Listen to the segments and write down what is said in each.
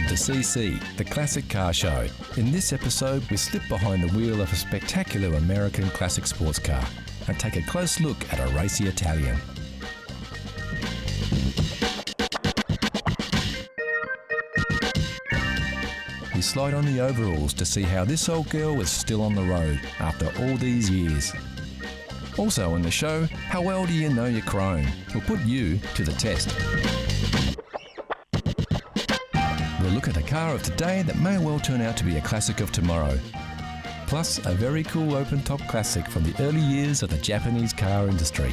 to CC, the Classic Car Show. In this episode, we slip behind the wheel of a spectacular American classic sports car and take a close look at a racy Italian. We slide on the overalls to see how this old girl is still on the road after all these years. Also on the show, how well do you know your chrome? We'll put you to the test. We'll look at a car of today that may well turn out to be a classic of tomorrow. Plus, a very cool open-top classic from the early years of the Japanese car industry.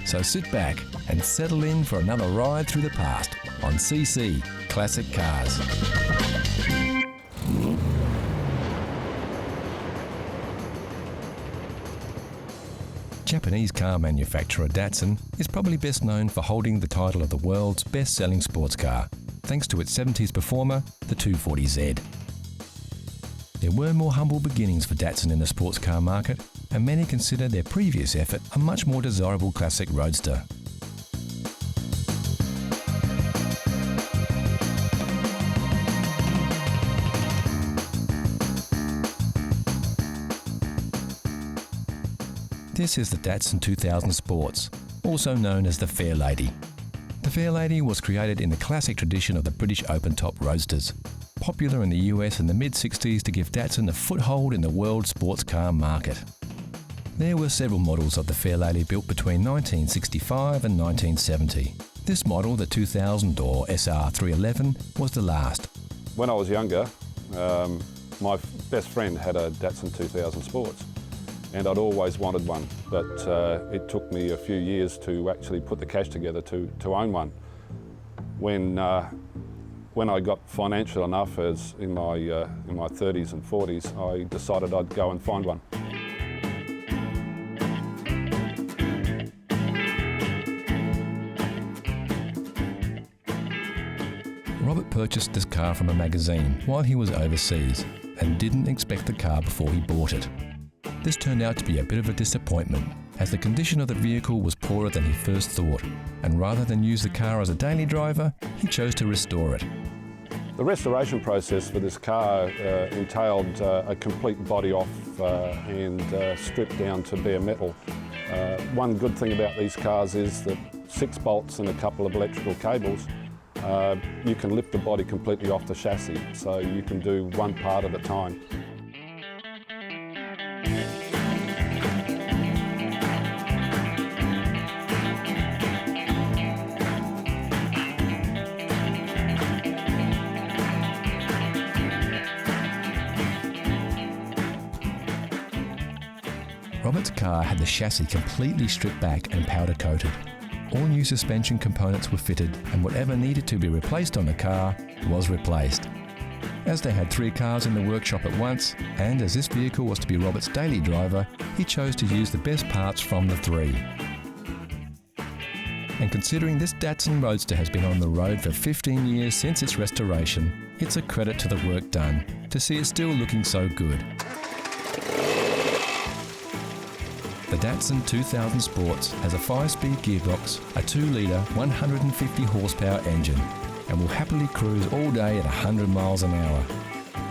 So sit back and settle in for another ride through the past on CC Classic Cars. Japanese car manufacturer Datsun is probably best known for holding the title of the world's best-selling sports car, thanks to its 70s performer, the 240Z. There were more humble beginnings for Datsun in the sports car market, and many consider their previous effort a much more desirable classic roadster. This is the Datsun 2000 Sports, also known as the Fairlady. The Fairlady was created in the classic tradition of the British open-top roadsters, popular in the US in the mid-60s to give Datsun a foothold in the world sports car market. There were several models of the Fairlady built between 1965 and 1970. This model, the 2000 or SR311, was the last. When I was younger, my best friend had a Datsun 2000 Sports. And I'd always wanted one, but it took me a few years to actually put the cash together to own one. When I got financial enough, as in my 30s and 40s, I decided I'd go and find one. Robert purchased this car from a magazine while he was overseas and didn't expect the car before he bought it. This turned out to be a bit of a disappointment, as the condition of the vehicle was poorer than he first thought, and rather than use the car as a daily driver, he chose to restore it. The restoration process for this car entailed a complete body off and stripped down to bare metal. One good thing about these cars is that 6 bolts and a couple of electrical cables, you can lift the body completely off the chassis, so you can do one part at a time. Robert's car had the chassis completely stripped back and powder coated. All new suspension components were fitted, and whatever needed to be replaced on the car was replaced. As they had 3 cars in the workshop at once, and as this vehicle was to be Robert's daily driver, he chose to use the best parts from the 3. And considering this Datsun Roadster has been on the road for 15 years since its restoration, it's a credit to the work done to see it still looking so good. The Datsun 2000 Sports has a 5-speed gearbox, a 2-litre, 150 horsepower engine, and will happily cruise all day at 100 miles an hour.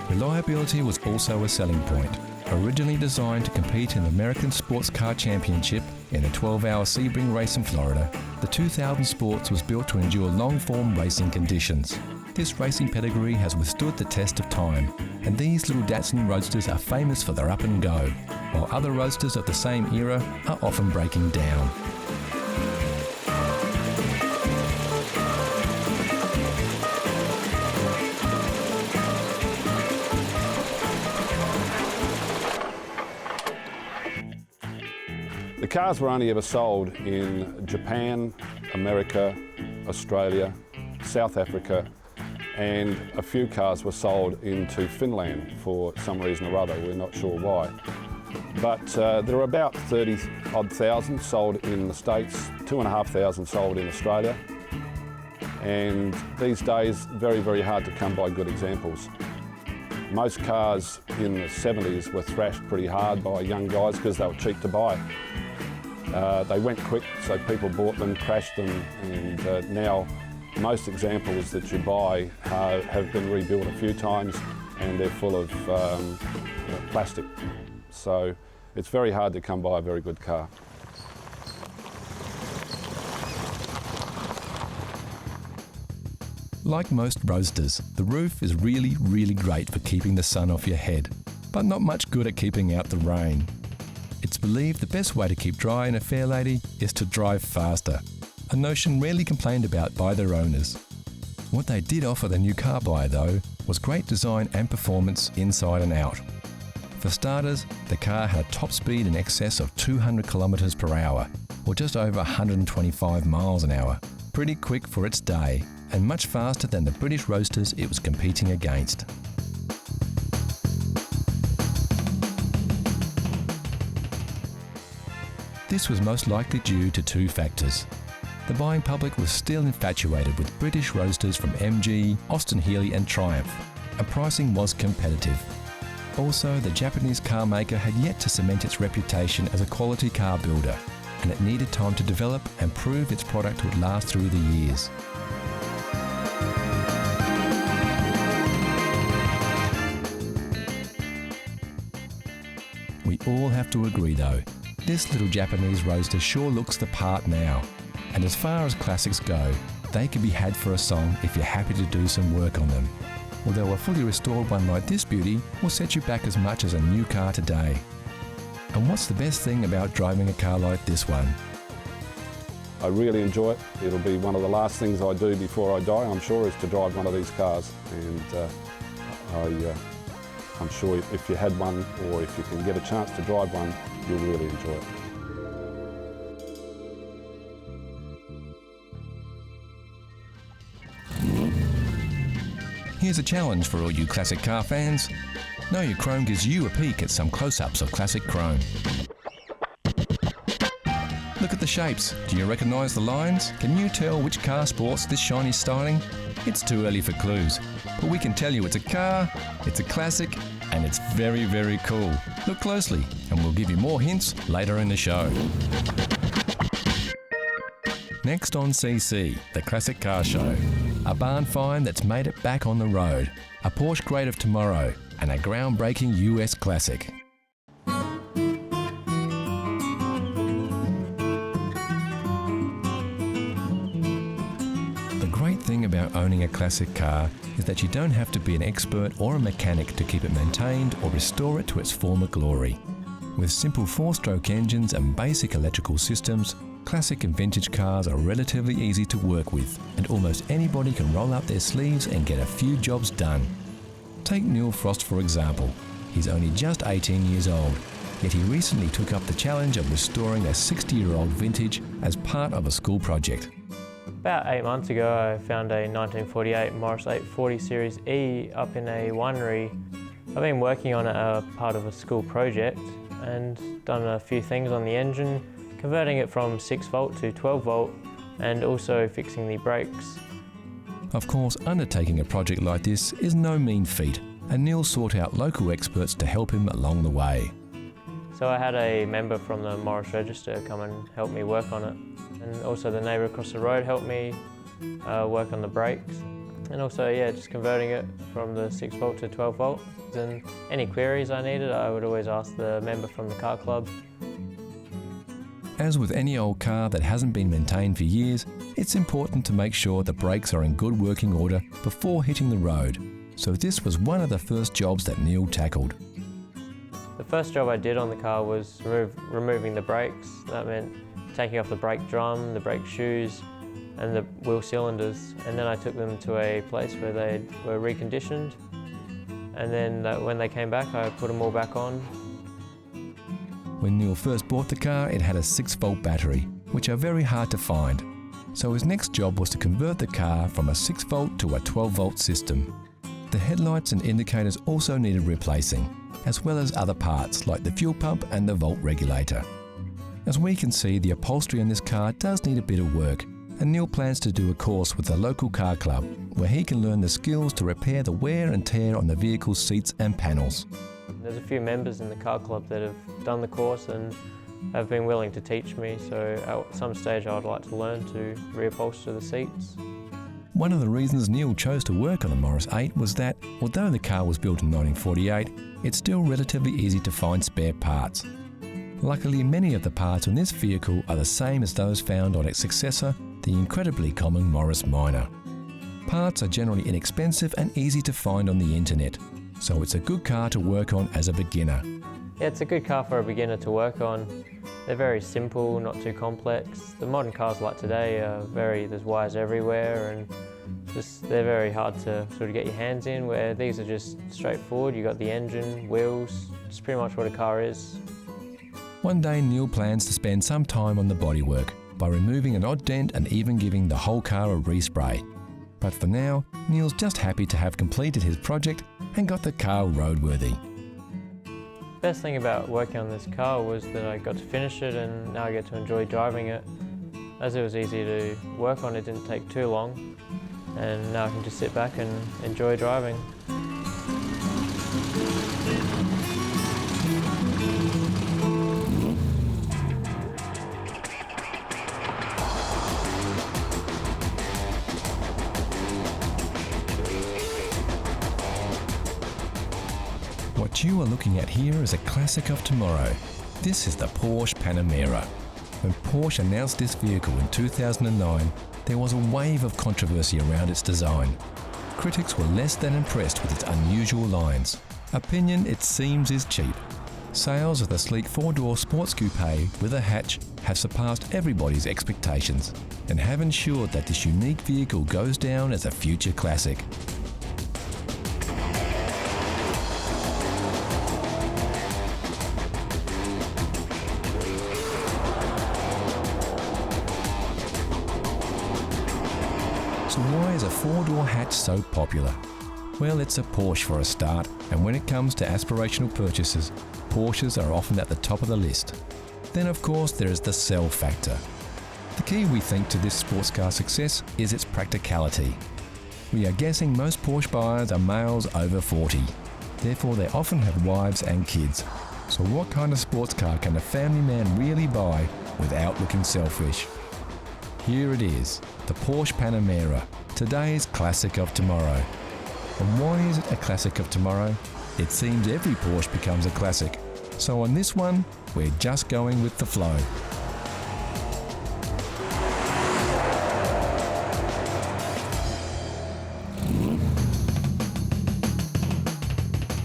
Reliability was also a selling point. Originally designed to compete in the American Sports Car Championship in a 12-hour Sebring race in Florida, the 2000 Sports was built to endure long-form racing conditions. This racing pedigree has withstood the test of time, and these little Datsun Roadsters are famous for their up and go, while other roadsters of the same era are often breaking down. The cars were only ever sold in Japan, America, Australia, South Africa, and a few cars were sold into Finland for some reason or other. We're not sure why. But there are about 30-odd thousand sold in the States, 2,500 sold in Australia. And these days, very, very hard to come by good examples. Most cars in the 70s were thrashed pretty hard by young guys because they were cheap to buy. They went quick, so people bought them, crashed them, and now most examples that you buy have been rebuilt a few times, and they're full of plastic. So it's very hard to come by a very good car. Like most roadsters, the roof is really great for keeping the sun off your head, but not much good at keeping out the rain. It's believed the best way to keep dry in a Fairlady is to drive faster, a notion rarely complained about by their owners. What they did offer the new car buyer though was great design and performance inside and out. For starters, the car had a top speed in excess of 200 kilometres per hour, or just over 125 miles an hour. Pretty quick for its day, and much faster than the British roadsters it was competing against. This was most likely due to two factors. The buying public was still infatuated with British roadsters from MG, Austin Healey and Triumph, and pricing was competitive. Also, the Japanese car maker had yet to cement its reputation as a quality car builder, and it needed time to develop and prove its product would last through the years. We all have to agree though, this little Japanese roadster sure looks the part now. And as far as classics go, they can be had for a song if you're happy to do some work on them. Although a fully restored one like this beauty will set you back as much as a new car today. And what's the best thing about driving a car like this one? I really enjoy it. It'll be one of the last things I do before I die, I'm sure, is to drive one of these cars. And I'm sure if you had one, or if you can get a chance to drive one, you'll really enjoy it. Here's a challenge for all you classic car fans. Know Your Chrome gives you a peek at some close-ups of classic chrome. Look at the shapes. Do you recognise the lines? Can you tell which car sports this shiny styling? It's too early for clues, but we can tell you it's a car, it's a classic, and it's very cool. Look closely, and we'll give you more hints later in the show. Next on CC, the Classic Car Show. A barn find that's made it back on the road, a Porsche great of tomorrow, and a groundbreaking US classic. The great thing about owning a classic car is that you don't have to be an expert or a mechanic to keep it maintained or restore it to its former glory. With simple four-stroke engines and basic electrical systems, classic and vintage cars are relatively easy to work with, and almost anybody can roll up their sleeves and get a few jobs done. Take Neil Frost for example. He's only just 18 years old, yet he recently took up the challenge of restoring a 60-year-old vintage as part of a school project. About 8 months ago I found a 1948 Morris 840 Series E up in a winery. I've been working on it as part of a school project and done a few things on the engine, converting it from 6 volt to 12 volt and also fixing the brakes. Of course, undertaking a project like this is no mean feat, and Neil sought out local experts to help him along the way. So I had a member from the Morris Register come and help me work on it, and also the neighbour across the road helped me work on the brakes, and also just converting it from the 6 volt to 12 volt. And any queries I needed, I would always ask the member from the car club. As with any old car that hasn't been maintained for years, it's important to make sure the brakes are in good working order before hitting the road. So this was one of the first jobs that Neil tackled. The first job I did on the car was removing the brakes. That meant taking off the brake drum, the brake shoes and the wheel cylinders, and then I took them to a place where they were reconditioned, and then when they came back I put them all back on. When Neil first bought the car, it had a 6-volt battery, which are very hard to find. So his next job was to convert the car from a 6-volt to a 12-volt system. The headlights and indicators also needed replacing, as well as other parts like the fuel pump and the volt regulator. As we can see, the upholstery in this car does need a bit of work, and Neil plans to do a course with the local car club where he can learn the skills to repair the wear and tear on the vehicle's seats and panels. There's a few members in the car club that have done the course and have been willing to teach me, so at some stage I'd like to learn to reupholster the seats. One of the reasons Neil chose to work on the Morris 8 was that, although the car was built in 1948, it's still relatively easy to find spare parts. Luckily, many of the parts on this vehicle are the same as those found on its successor, the incredibly common Morris Minor. Parts are generally inexpensive and easy to find on the internet, so it's a good car to work on as a beginner. Yeah, it's a good car for a beginner to work on. They're very simple, not too complex. The modern cars like today are there's wires everywhere, and they're very hard to sort of get your hands in, where these are just straightforward. You've got the engine, wheels, it's pretty much what a car is. One day Neil plans to spend some time on the bodywork by removing an odd dent and even giving the whole car a respray. But for now, Neil's just happy to have completed his project and got the car roadworthy. The best thing about working on this car was that I got to finish it, and now I get to enjoy driving it. As it was easy to work on, it didn't take too long, and now I can just sit back and enjoy driving. What you are looking at here is a classic of tomorrow. This is the Porsche Panamera. When Porsche announced this vehicle in 2009, there was a wave of controversy around its design. Critics were less than impressed with its unusual lines. Opinion, it seems, is cheap. Sales of the sleek four-door sports coupe with a hatch have surpassed everybody's expectations and have ensured that this unique vehicle goes down as a future classic. So why is a four-door hatch so popular? Well, it's a Porsche for a start, and when it comes to aspirational purchases, Porsches are often at the top of the list. Then of course there is the sell factor. The key, we think, to this sports car success is its practicality. We are guessing most Porsche buyers are males over 40. Therefore they often have wives and kids. So what kind of sports car can a family man really buy without looking selfish? Here it is, the Porsche Panamera, today's classic of tomorrow. And why is it a classic of tomorrow? It seems every Porsche becomes a classic. So on this one, we're just going with the flow.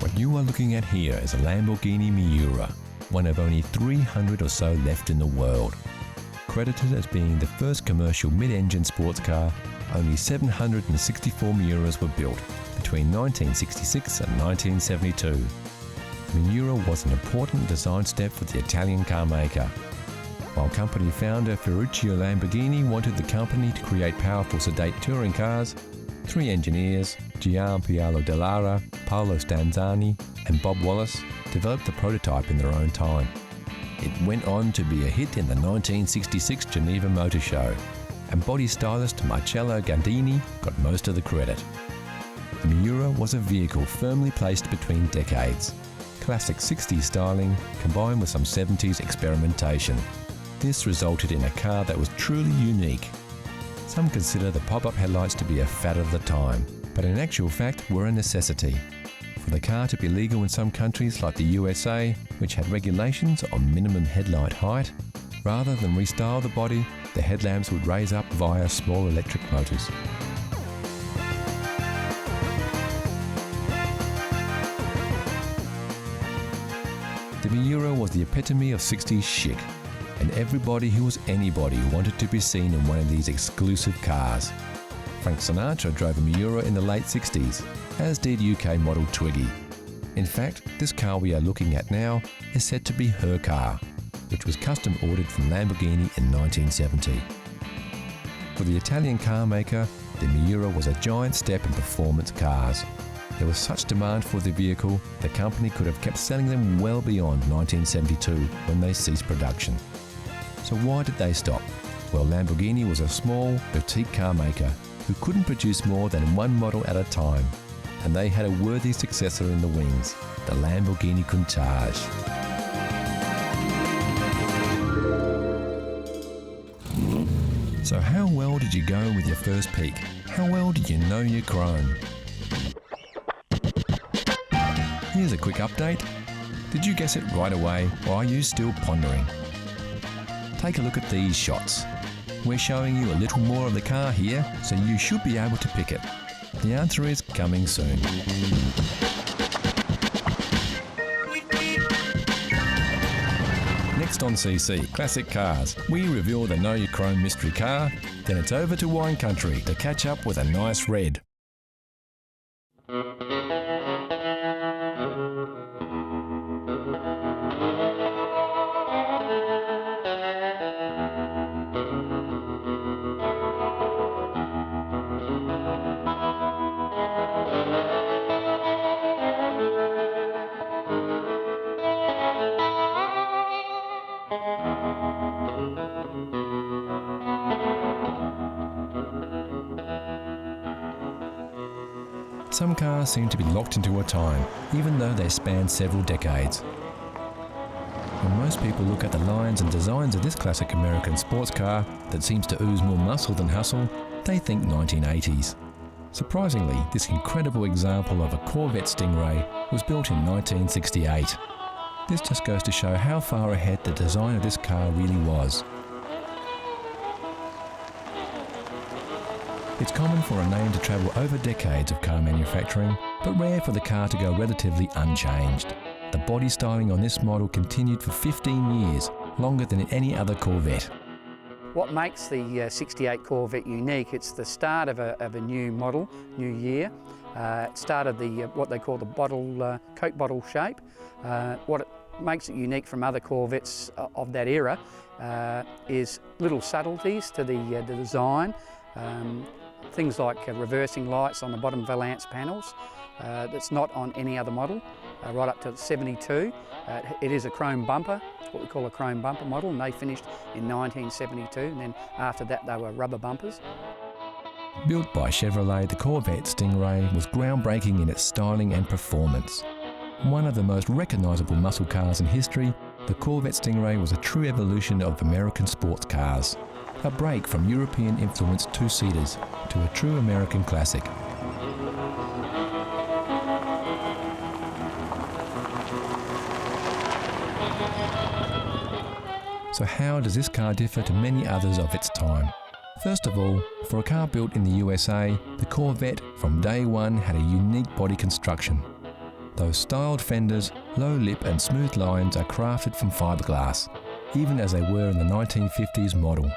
What you are looking at here is a Lamborghini Miura, one of only 300 or so left in the world. Credited as being the first commercial mid-engine sports car, only 764 Miuras were built between 1966 and 1972. The Miura was an important design step for the Italian car maker. While company founder Ferruccio Lamborghini wanted the company to create powerful, sedate touring cars, three engineers, Gianpaolo Dallara, Paolo Stanzani and Bob Wallace, developed the prototype in their own time. It went on to be a hit in the 1966 Geneva Motor Show, and body stylist Marcello Gandini got most of the credit. The Miura was a vehicle firmly placed between decades. Classic 60s styling combined with some 70s experimentation. This resulted in a car that was truly unique. Some consider the pop-up headlights to be a fad of the time, but in actual fact were a necessity. For the car to be legal in some countries like the USA, which had regulations on minimum headlight height, rather than restyle the body, the headlamps would raise up via small electric motors. The Miura was the epitome of 60s chic, and everybody who was anybody wanted to be seen in one of these exclusive cars. Frank Sinatra drove a Miura in the late 60s, as did UK model Twiggy. In fact, this car we are looking at now is said to be her car, which was custom ordered from Lamborghini in 1970. For the Italian car maker, the Miura was a giant step in performance cars. There was such demand for the vehicle, the company could have kept selling them well beyond 1972 when they ceased production. So why did they stop? Well, Lamborghini was a small, boutique car maker who couldn't produce more than one model at a time, and they had a worthy successor in the wings, the Lamborghini Countach. So how well did you go with your first peek? How well did you know your chrome? Here's a quick update. Did you guess it right away, or are you still pondering? Take a look at these shots. We're showing you a little more of the car here, so you should be able to pick it. The answer is coming soon. Next on CC Classic Cars, we reveal the Know Your Chrome mystery car, then it's over to wine country to catch up with a nice red. Some cars seem to be locked into a time, even though they span several decades. When most people look at the lines and designs of this classic American sports car that seems to ooze more muscle than hustle, they think 1980s. Surprisingly, this incredible example of a Corvette Stingray was built in 1968. This just goes to show how far ahead the design of this car really was. It's common for a name to travel over decades of car manufacturing, but rare for the car to go relatively unchanged. The body styling on this model continued for 15 years, longer than any other Corvette. What makes the 68 Corvette unique, it's the start of a new model, new year. It started what they call the Coke bottle shape. What it makes it unique from other Corvettes of that era is little subtleties to the design. Things like reversing lights on the bottom valance panels. That's not on any other model, right up to 72. It is a chrome bumper, what we call a chrome bumper model, and they finished in 1972, and then after that they were rubber bumpers. Built by Chevrolet, the Corvette Stingray was groundbreaking in its styling and performance. One of the most recognisable muscle cars in history, the Corvette Stingray was a true evolution of American sports cars. A break from European-influenced two-seaters to a true American classic. So how does this car differ to many others of its time? First of all, for a car built in the USA, the Corvette from day one had a unique body construction. Those styled fenders, low lip and smooth lines are crafted from fiberglass, even as they were in the 1950s model.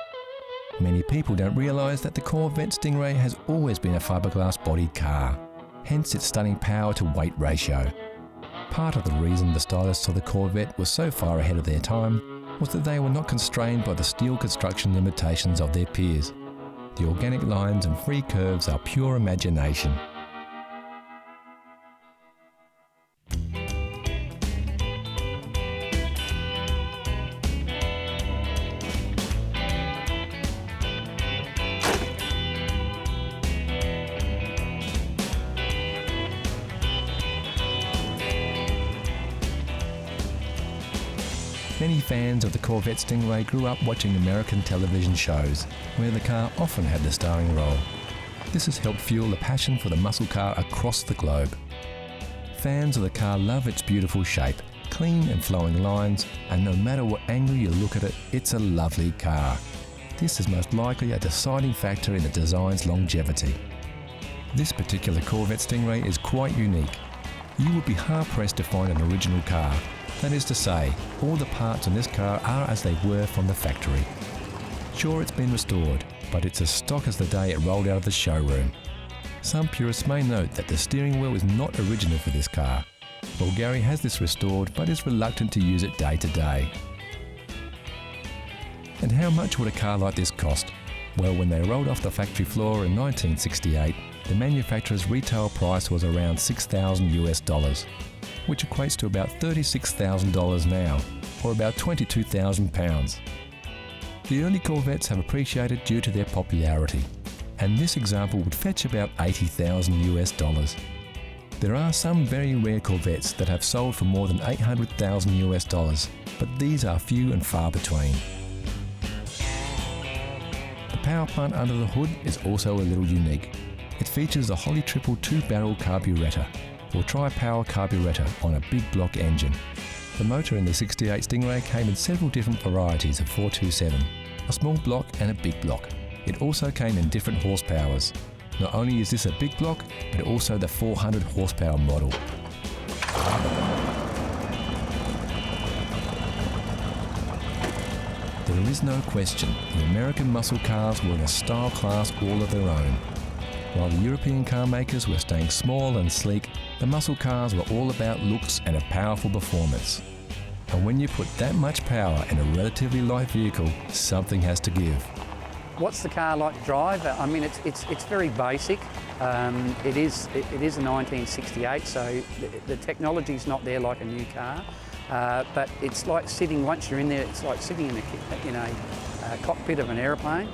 Many people don't realise that the Corvette Stingray has always been a fiberglass-bodied car, hence its stunning power to weight ratio. Part of the reason the stylists of the Corvette were so far ahead of their time was that they were not constrained by the steel construction limitations of their peers. The organic lines and free curves are pure imagination. Many fans of the Corvette Stingray grew up watching American television shows, where the car often had the starring role. This has helped fuel the passion for the muscle car across the globe. Fans of the car love its beautiful shape, clean and flowing lines, and no matter what angle you look at it, it's a lovely car. This is most likely a deciding factor in the design's longevity. This particular Corvette Stingray is quite unique. You would be hard-pressed to find an original car. That is to say, all the parts on this car are as they were from the factory. Sure, it's been restored, but it's as stock as the day it rolled out of the showroom. Some purists may note that the steering wheel is not original for this car. Well, Gary has this restored, but is reluctant to use it day to day. And how much would a car like this cost? Well, when they rolled off the factory floor in 1968, the manufacturer's retail price was around $6,000 US, which equates to about $36,000 now, or about £22,000. The early Corvettes have appreciated due to their popularity, and this example would fetch about $80,000. There are some very rare Corvettes that have sold for more than $800,000, but these are few and far between. The power plant under the hood is also a little unique. It features a Holly Triple 2-barrel carburettor, or tri-power carburettor on a big block engine. The motor in the 68 Stingray came in several different varieties of 427, a small block and a big block. It also came in different horsepowers. Not only is this a big block, but also the 400 horsepower model. There is no question, the American muscle cars were in a style class all of their own. While the European car makers were staying small and sleek, the muscle cars were all about looks and a powerful performance. And when you put that much power in a relatively light vehicle, something has to give. What's the car like to drive? I mean, it's very basic. It is a 1968, so the technology's not there like a new car. But it's like sitting, once you're in there, it's like sitting in a cockpit of an aeroplane.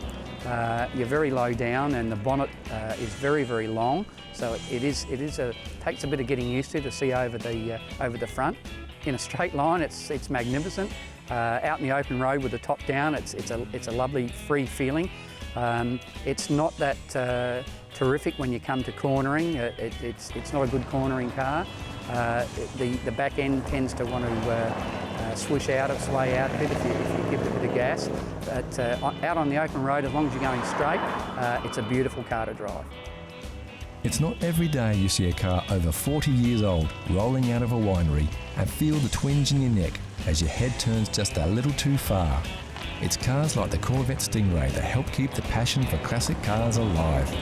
You're very low down, and the bonnet is very, very long. So it takes a bit of getting used to see over the front. In a straight line, it's magnificent. Out in the open road with the top down, it's a lovely free feeling. It's not that terrific when you come to cornering. It's not a good cornering car. The back end tends to want to swish out its way out a bit if you give it a bit of gas. But out on the open road, as long as you're going straight, it's a beautiful car to drive. It's not every day you see a car over 40 years old rolling out of a winery and feel the twinge in your neck as your head turns just a little too far. It's cars like the Corvette Stingray that help keep the passion for classic cars alive.